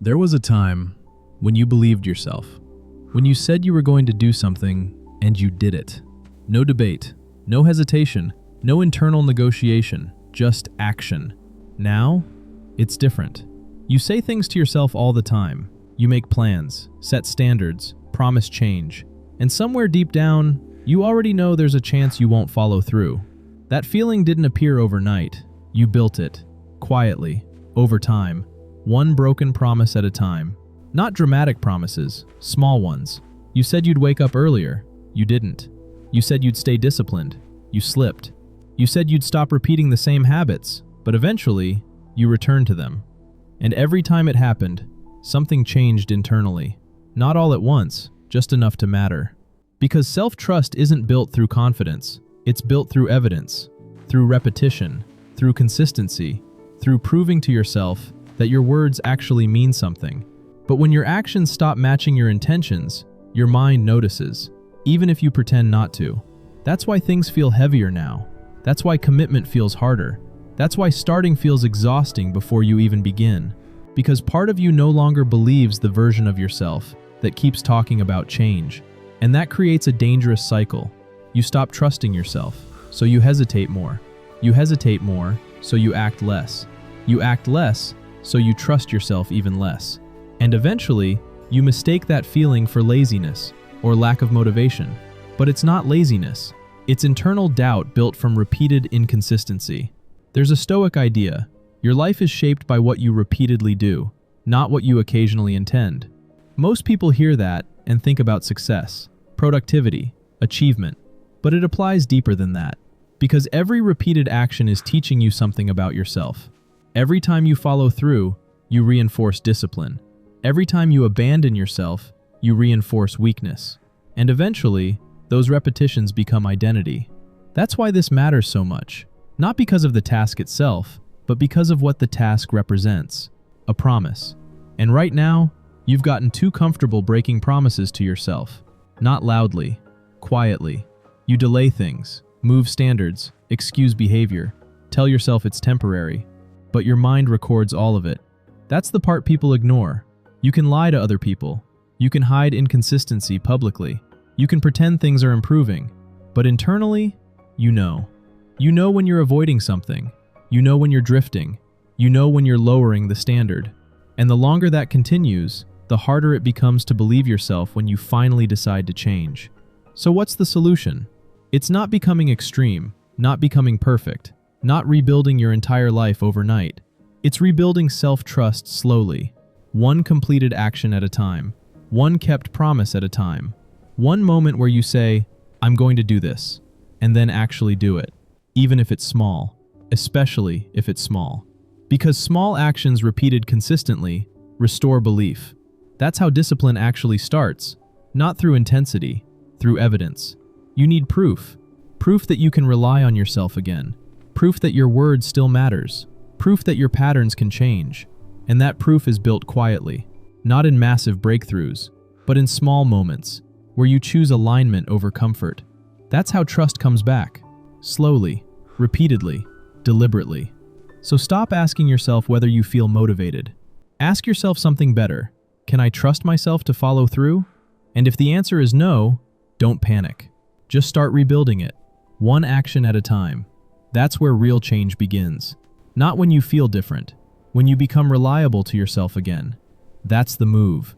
There was a time when you believed yourself, when you said you were going to do something and you did it. No debate, no hesitation, no internal negotiation, just action. Now, it's different. You say things to yourself all the time. You make plans, set standards, promise change, and somewhere deep down, you already know there's a chance you won't follow through. That feeling didn't appear overnight. You built it, quietly, over time, one broken promise at a time. Not dramatic promises, small ones. You said you'd wake up earlier. You didn't. You said you'd stay disciplined. You slipped. You said you'd stop repeating the same habits, but eventually, you returned to them. And every time it happened, something changed internally. Not all at once, just enough to matter. Because self-trust isn't built through confidence. It's built through evidence, through repetition, through consistency, through proving to yourself that your words actually mean something. But when your actions stop matching your intentions, your mind notices, even if you pretend not to. That's why things feel heavier now. That's why commitment feels harder. That's why starting feels exhausting before you even begin. Because part of you no longer believes the version of yourself that keeps talking about change. And that creates a dangerous cycle. You stop trusting yourself, so you hesitate more. You hesitate more, so you act less. You act less, so you trust yourself even less. And eventually, you mistake that feeling for laziness or lack of motivation. But it's not laziness. It's internal doubt built from repeated inconsistency. There's a Stoic idea. Your life is shaped by what you repeatedly do, not what you occasionally intend. Most people hear that and think about success, productivity, achievement. But it applies deeper than that. Because every repeated action is teaching you something about yourself. Every time you follow through, you reinforce discipline. Every time you abandon yourself, you reinforce weakness. And eventually, those repetitions become identity. That's why this matters so much. Not because of the task itself, but because of what the task represents. A promise. And right now, you've gotten too comfortable breaking promises to yourself. Not loudly, quietly. You delay things, move standards, excuse behavior, tell yourself it's temporary. But your mind records all of it. That's the part people ignore. You can lie to other people. You can hide inconsistency publicly. You can pretend things are improving. But internally, you know. You know when you're avoiding something. You know when you're drifting. You know when you're lowering the standard. And the longer that continues, the harder it becomes to believe yourself when you finally decide to change. So what's the solution? It's not becoming extreme, not becoming perfect, not rebuilding your entire life overnight. It's rebuilding self-trust slowly, one completed action at a time, one kept promise at a time, one moment where you say, I'm going to do this, and then actually do it, even if it's small, especially if it's small. Because small actions repeated consistently restore belief. That's how discipline actually starts, not through intensity, through evidence. You need proof. Proof that you can rely on yourself again. Proof that your word still matters. Proof that your patterns can change. And that proof is built quietly, not in massive breakthroughs, but in small moments, where you choose alignment over comfort. That's how trust comes back. Slowly, repeatedly, deliberately. So stop asking yourself whether you feel motivated. Ask yourself something better. Can I trust myself to follow through? And if the answer is no, don't panic. Just start rebuilding it, one action at a time. That's where real change begins. Not when you feel different, when you become reliable to yourself again. That's the move.